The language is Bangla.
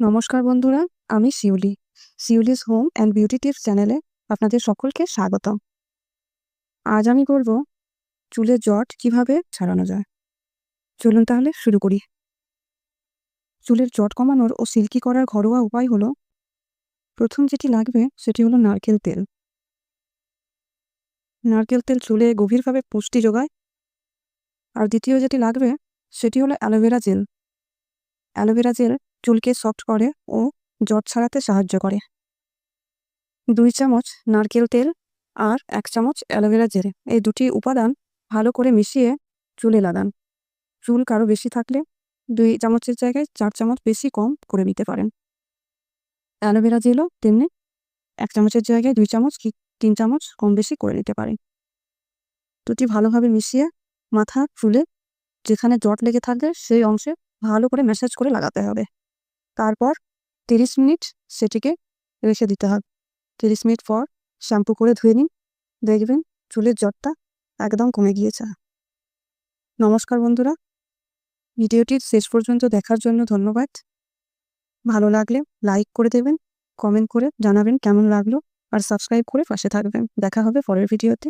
নমস্কার বন্ধুরা, আমি Shiuli. Shiuli's home and beauty tips চ্যানেলে আপনাদের সকলকে স্বাগতম। আজ আমি বলব চুলের জট কিভাবে ছাড়ানো যায়। চলুন তাহলে শুরু করি। চুলের জট কমানোর ও সিল্কি করার ঘরোয়া উপায় হলো, প্রথম যেটি লাগবে সেটি হলো নারকেল তেল। নারকেল তেল চুলে গভীরভাবে পুষ্টি যোগায়। আর দ্বিতীয় যেটি লাগবে সেটি হলো অ্যালোভেরা জেল। অ্যালোভেরা জেল চুলকে সফট করে ও জট ছাড়াতে সাহায্য করে। 2 চামচ নারকেল তেল আর 1 চামচ অ্যালোভেরা জেল, এই দুটি উপাদান ভালো করে মিশিয়ে চুলে লাগান। চুল কারো বেশি থাকলে 2 চামচের জায়গায় 4 চামচ বেশি কম করে নিতে পারেন। অ্যালোভেরা জেলও তেমনি 1 চামচের জায়গায় 2 চামচ কি 3 চামচ কম বেশি করে নিতে পারেন। দুটি ভালোভাবে মিশিয়ে মাথা চুলে যেখানে জট লেগে থাকবে সেই অংশে ভালো করে ম্যাসাজ করে লাগাতে হবে। তারপর 30 মিনিট সেটিকে রেখে দিতে হবে। 30 মিনিট পর শ্যাম্পু করে ধুয়ে নিন, দেখবেন চুলের জটটা একদম কমে গিয়েছে। নমস্কার বন্ধুরা, ভিডিওটি শেষ পর্যন্ত দেখার জন্য ধন্যবাদ। ভালো লাগলে লাইক করে দেবেন, কমেন্ট করে জানাবেন কেমন লাগলো, আর সাবস্ক্রাইব করে পাশে থাকবেন। দেখা হবে পরের ভিডিওতে।